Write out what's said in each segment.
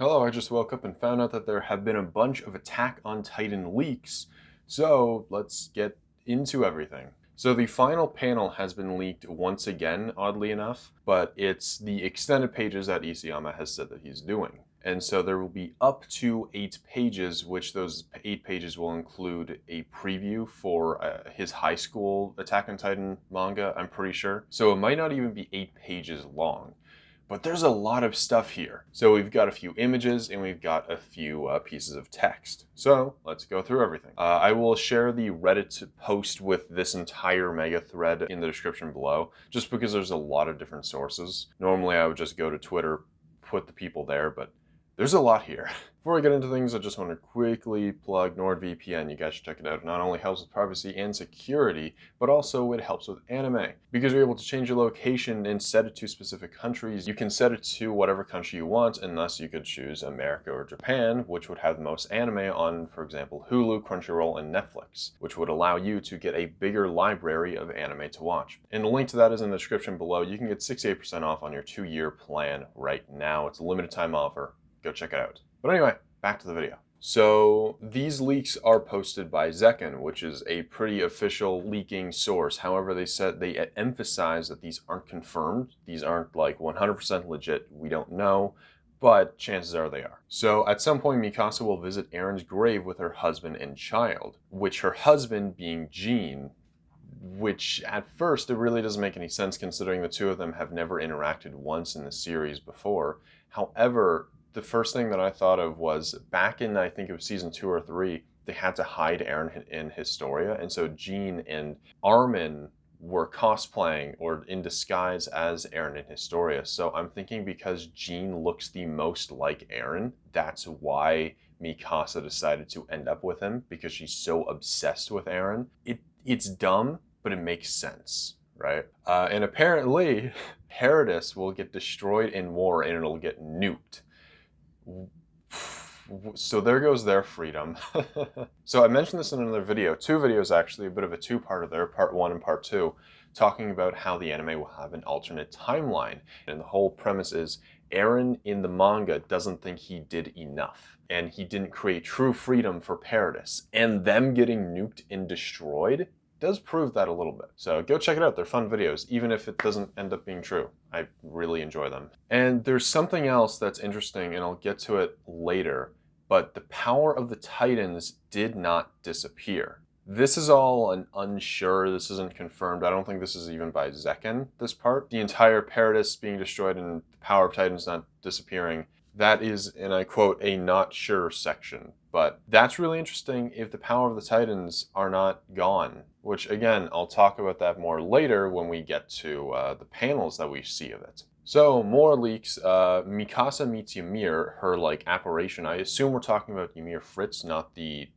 Hello, I just woke up and found out that there have been a bunch of Attack on Titan leaks, so let's get into everything. So the final panel has been leaked once again, oddly enough, but it's the extended pages that Isayama has said that he's doing. And so there will be up to 8 pages, which those 8 pages will include a preview for his high school Attack on Titan manga, I'm pretty sure. So it might not even be 8 pages long. But there's a lot of stuff here. So we've got a few images and we've got a few pieces of text. So let's go through everything. I will share the Reddit post with this entire mega thread in the description below, just because there's a lot of different sources. Normally I would just go to Twitter, put the people there, but there's a lot here. Before I get into things, I just want to quickly plug NordVPN. You guys should check it out. It not only helps with privacy and security, but also it helps with anime. Because you're able to change your location and set it to specific countries, you can set it to whatever country you want, and thus you could choose America or Japan, which would have the most anime on, for example, Hulu, Crunchyroll, and Netflix, which would allow you to get a bigger library of anime to watch. And the link to that is in the description below. You can get 68% off on your 2-year plan right now. It's a limited time offer. Go check it out. But anyway, back to the video. So these leaks are posted by Zekken, which is a pretty official leaking source. However, they emphasize that these aren't confirmed. These aren't like 100% legit. We don't know, but chances are they are. So at some point, Mikasa will visit Eren's grave with her husband and child, which her husband being Jean, which at first it really doesn't make any sense considering the two of them have never interacted once in the series before. However, the first thing that I thought of was back in, I think it was season 2 or 3, they had to hide Eren in Historia, and so Jean and Armin were cosplaying or in disguise as Eren in Historia. So I'm thinking because Jean looks the most like Eren, that's why Mikasa decided to end up with him, because she's so obsessed with Eren. It's dumb, but it makes sense, right? And apparently, Paradis will get destroyed in war and it'll get nuked. So there goes their freedom. So I mentioned this in another video, 2 videos actually, a bit of a 2-parter there, part 1 and part 2, talking about how the anime will have an alternate timeline. And the whole premise is Eren in the manga doesn't think he did enough, and he didn't create true freedom for Paradis. And them getting nuked and destroyed does prove that a little bit. So go check it out. They're fun videos, even if it doesn't end up being true. I really enjoy them. And there's something else that's interesting, and I'll get to it later, but the power of the Titans did not disappear. This is all an unsure, this isn't confirmed. I don't think this is even by Zekken, this part. The entire Paradis being destroyed and the power of Titans not disappearing, that is, and I quote, a not sure section. But that's really interesting if the power of the Titans are not gone, which again, I'll talk about that more later when we get to the panels that we see of it. So more leaks, Mikasa meets Ymir, her like apparition. I assume we're talking about Ymir Fritz, not the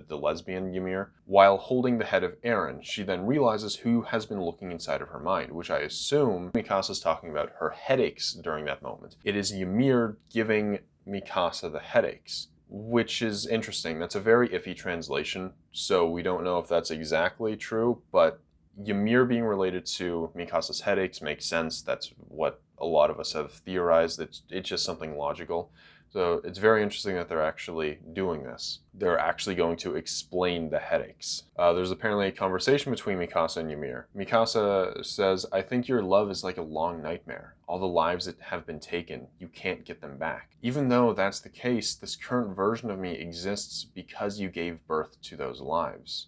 lesbian Ymir. While holding the head of Eren, she then realizes who has been looking inside of her mind, which I assume Mikasa's talking about her headaches during that moment. It is Ymir giving Mikasa the headaches, which is interesting. That's a very iffy translation, so we don't know if that's exactly true, but Ymir being related to Mikasa's headaches makes sense. That's what a lot of us have theorized. It's just something logical. So it's very interesting that they're actually doing this. They're actually going to explain the headaches. There's apparently a conversation between Mikasa and Ymir. Mikasa says, "I think your love is like a long nightmare. All the lives that have been taken, you can't get them back. Even though that's the case, this current version of me exists because you gave birth to those lives.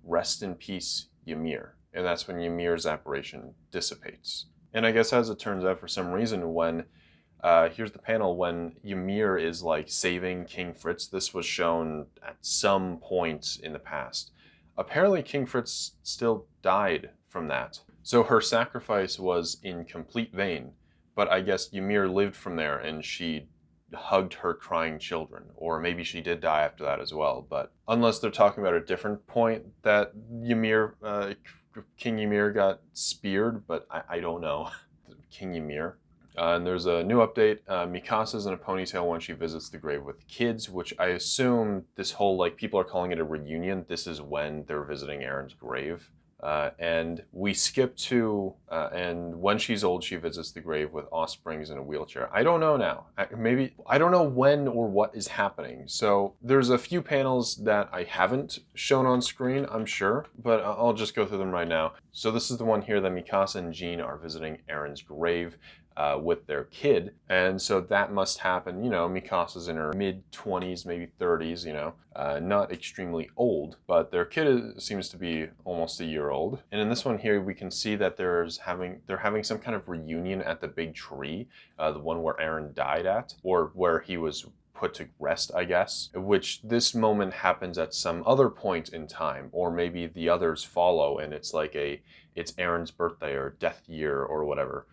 Rest in peace, Ymir." And that's when Ymir's apparition dissipates. And I guess as it turns out, for some reason, when here's the panel when Ymir is like saving King Fritz. This was shown at some point in the past. Apparently King Fritz still died from that. So her sacrifice was in complete vain, but I guess Ymir lived from there and she hugged her crying children, or maybe she did die after that as well. But unless they're talking about a different point that Ymir, King Ymir got speared, but I don't know. King Ymir. And there's a new update. Mikasa's in a ponytail when she visits the grave with kids, which I assume this whole, like, people are calling it a reunion. This is when they're visiting Eren's grave. And we skip to, and when she's old, she visits the grave with offsprings in a wheelchair. I don't know now. I don't know when or what is happening. So there's a few panels that I haven't shown on screen, I'm sure, but I'll just go through them right now. So this is the one here that Mikasa and Jean are visiting Eren's grave. With their kid, and so that must happen. You know, Mikasa's in her mid-20s, maybe 30s. You know, not extremely old, but their kid seems to be almost a year old. And in this one here, we can see that they're having some kind of reunion at the big tree, the one where Eren died at, or where he was put to rest, I guess, which this moment happens at some other point in time, or maybe the others follow, and it's like it's Eren's birthday or death year or whatever.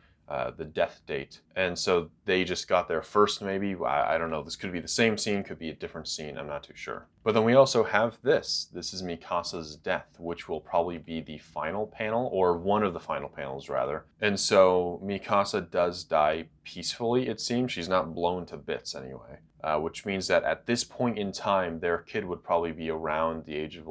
The death date. And so they just got there first, maybe. I don't know. This could be the same scene, could be a different scene. I'm not too sure. But then we also have this. This is Mikasa's death, which will probably be the final panel, or one of the final panels, rather. And so Mikasa does die peacefully, it seems. She's not blown to bits anyway. Which means that at this point in time, their kid would probably be around the age of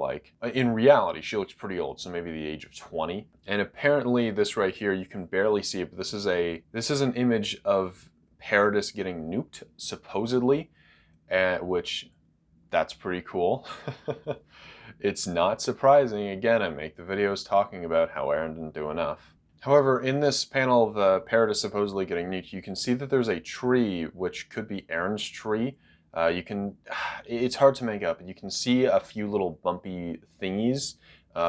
in reality, she looks pretty old, so maybe the age of 20. And apparently this right here, you can barely see it, but this is an image of Paradis getting nuked, supposedly, which that's pretty cool. It's not surprising. Again, I make the videos talking about how Eren didn't do enough. However, in this panel of the Paradis supposedly getting nuked, you can see that there's a tree, which could be Eren's tree. It's hard to make up, but you can see a few little bumpy thingies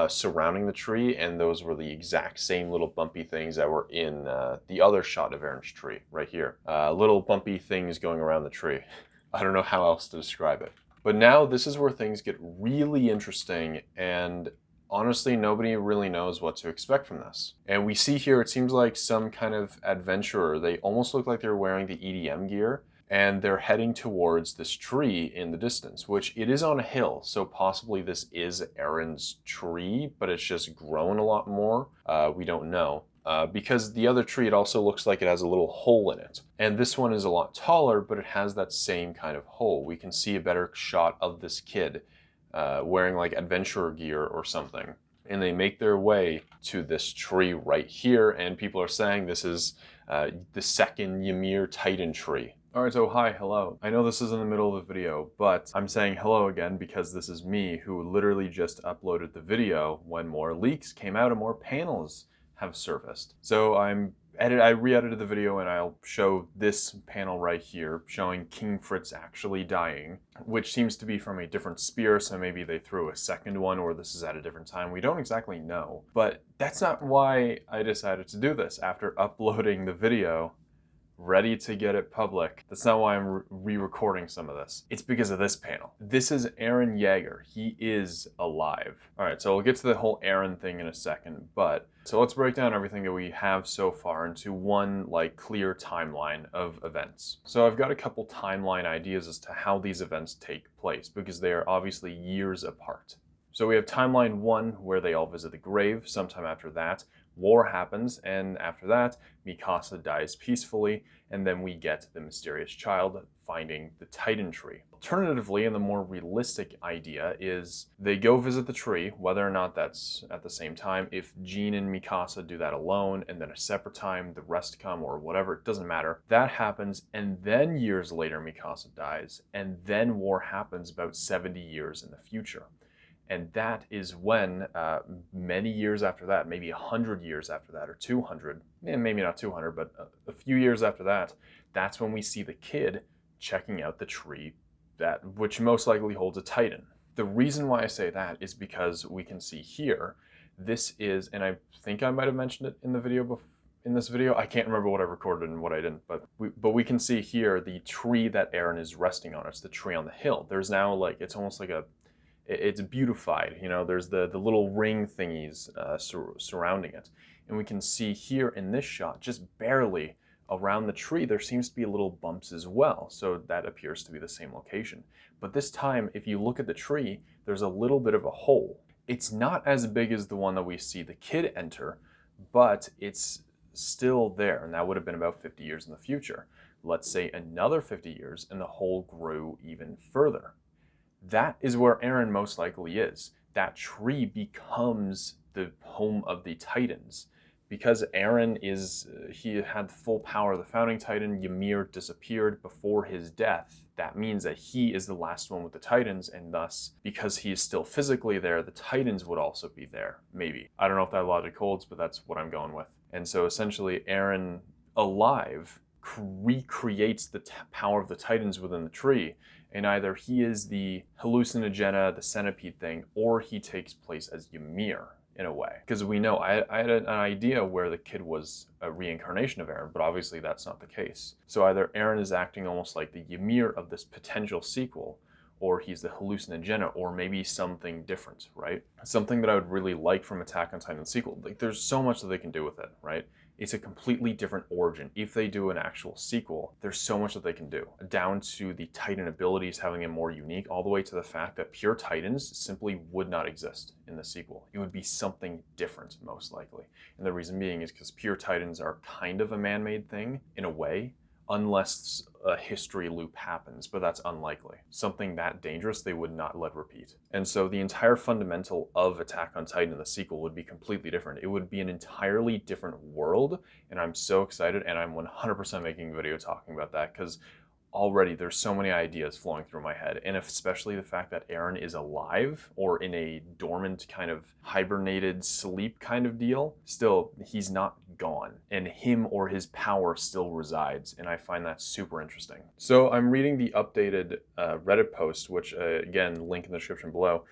surrounding the tree, and those were the exact same little bumpy things that were in the other shot of Eren's tree, right here. Little bumpy things going around the tree. I don't know how else to describe it. But now this is where things get really interesting, and honestly, nobody really knows what to expect from this. And we see here, it seems like some kind of adventurer. They almost look like they're wearing the EDM gear, and they're heading towards this tree in the distance, which it is on a hill, so possibly this is Eren's tree, but it's just grown a lot more. We don't know. Because the other tree, it also looks like it has a little hole in it. And this one is a lot taller, but it has that same kind of hole. We can see a better shot of this kid wearing like adventurer gear or something. And they make their way to this tree right here, and people are saying this is the second Ymir Titan tree. Alright, so hi, hello. I know this is in the middle of the video, but I'm saying hello again because this is me who literally just uploaded the video when more leaks came out and more panels have surfaced. So I re-edited the video, and I'll show this panel right here showing King Fritz actually dying, which seems to be from a different spear, so maybe they threw a second one, or this is at a different time. We don't exactly know. But that's not why I decided to do this after uploading the video ready to get it public. That's not why I'm re-recording some of this. It's because of this panel. This is Eren Yeager. He is alive. All right, so we'll get to the whole Eren thing in a second, but so let's break down everything that we have so far into one clear timeline of events. So I've got a couple timeline ideas as to how these events take place, because they are obviously years apart. So we have timeline 1, where they all visit the grave. Sometime after that, war happens, and after that, Mikasa dies peacefully, and then we get the mysterious child finding the Titan tree. Alternatively, and the more realistic idea is they go visit the tree, whether or not that's at the same time. If Jean and Mikasa do that alone, and then a separate time, the rest come, or whatever, it doesn't matter. That happens, and then years later, Mikasa dies, and then war happens about 70 years in the future. And that is when, many years after that, maybe 100 years after that, or 200, maybe not 200, but a few years after that, that's when we see the kid checking out the tree, which most likely holds a Titan. The reason why I say that is because we can see here, this is, and I think I might have mentioned it in the video in this video. I can't remember what I recorded and what I didn't, but we can see here the tree that Eren is resting on. It's the tree on the hill. There's now it's almost like it's beautified, you know, there's the little ring thingies surrounding it. And we can see here in this shot, just barely around the tree, there seems to be little bumps as well. So that appears to be the same location. But this time, if you look at the tree, there's a little bit of a hole. It's not as big as the one that we see the kid enter, but it's still there. And that would have been about 50 years in the future. Let's say another 50 years, and the hole grew even further. That is where Eren most likely is. That tree becomes the home of the Titans. Because Eren he had full power of the founding Titan, Ymir disappeared before his death. That means that he is the last one with the Titans, and thus, because he is still physically there, the Titans would also be there. Maybe. I don't know if that logic holds, but that's what I'm going with. And so essentially, Eren, alive, recreates the power of the Titans within the tree, and either he is the hallucinogena, the centipede thing, or he takes place as Ymir in a way. Because we know, I had an idea where the kid was a reincarnation of Eren, but obviously that's not the case. So either Eren is acting almost like the Ymir of this potential sequel, or he's the hallucinogena, or maybe something different, right? Something that I would really like from Attack on Titan sequel. Like, there's so much that they can do with it, right? It's a completely different origin. If they do an actual sequel, there's so much that they can do. Down to the Titan abilities having them more unique, all the way to the fact that pure Titans simply would not exist in the sequel. It would be something different, most likely. And the reason being is because pure Titans are kind of a man-made thing, in a way, unless a history loop happens, but that's unlikely. Something that dangerous they would not let repeat. And so the entire fundamental of Attack on Titan in the sequel would be completely different. It would be an entirely different world, and I'm so excited, and I'm 100% making a video talking about that, because already there's so many ideas flowing through my head, and especially the fact that Eren is alive or in a dormant kind of hibernated sleep kind of deal. Still, he's not gone, and him or his power still resides, and I find that super interesting. So I'm reading the updated Reddit post, which again, link in the description below.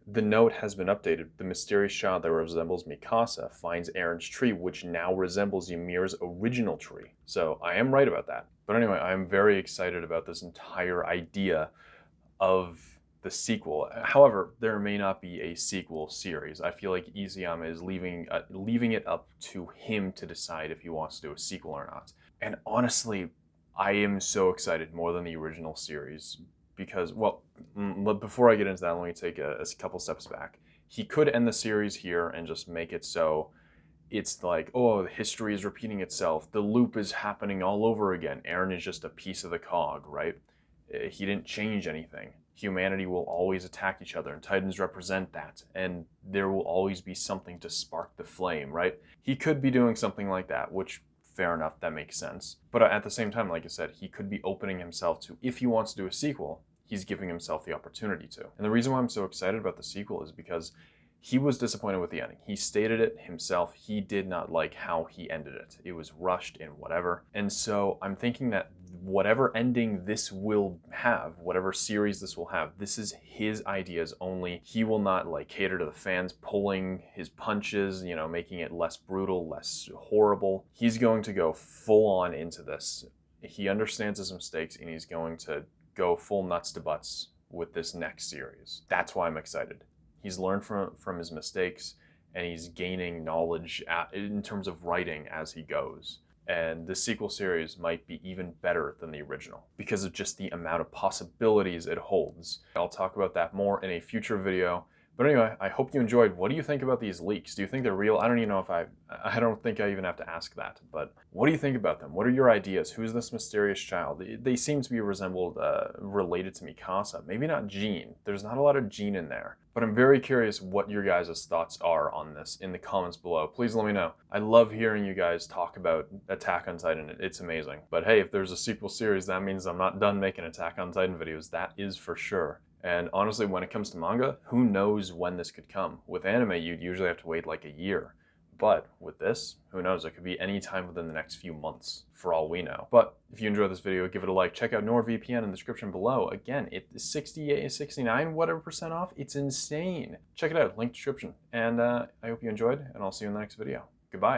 The note has been updated. The mysterious child that resembles Mikasa finds Eren's tree, which now resembles Ymir's original tree. So I am right about that. But anyway, I'm very excited about this entire idea of the sequel. However, there may not be a sequel series. I feel like Isayama is leaving it up to him to decide if he wants to do a sequel or not. And honestly, I am so excited, more than the original series. Because, well, before I get into that, let me take a couple steps back. He could end the series here and just make it so it's like, oh, history is repeating itself. The loop is happening all over again. Eren is just a piece of the cog, right? He didn't change anything. Humanity will always attack each other, and Titans represent that. And there will always be something to spark the flame, right? He could be doing something like that, which, fair enough, that makes sense. But at the same time, like I said, he could be opening himself to, if he wants to do a sequel, he's giving himself the opportunity to. And the reason why I'm so excited about the sequel is because he was disappointed with the ending. He stated it himself. He did not like how he ended it. It was rushed and whatever. And so I'm thinking that whatever ending this will have, whatever series this will have, this is his ideas only. He will not like cater to the fans, pulling his punches, you know, making it less brutal, less horrible. He's going to go full on into this. He understands his mistakes, and he's going to go full nuts to butts with this next series. That's why I'm excited. He's learned from his mistakes, and he's gaining knowledge in terms of writing as he goes. And the sequel series might be even better than the original because of just the amount of possibilities it holds. I'll talk about that more in a future video. But anyway, I hope you enjoyed. What do you think about these leaks? Do you think they're real? I don't even know if I don't think I even have to ask that. But what do you think about them? What are your ideas? Who's this mysterious child? They seem to be related to Mikasa. Maybe not Jean. There's not a lot of Jean in there. But I'm very curious what your guys' thoughts are on this in the comments below. Please let me know. I love hearing you guys talk about Attack on Titan. It's amazing. But hey, if there's a sequel series, that means I'm not done making Attack on Titan videos. That is for sure. And honestly, when it comes to manga, who knows when this could come? With anime, you'd usually have to wait like a year. But with this, who knows? It could be any time within the next few months, for all we know. But if you enjoyed this video, give it a like. Check out NordVPN in the description below. Again, it's 68, 69, whatever % off. It's insane. Check it out, link description. And I hope you enjoyed, and I'll see you in the next video. Goodbye.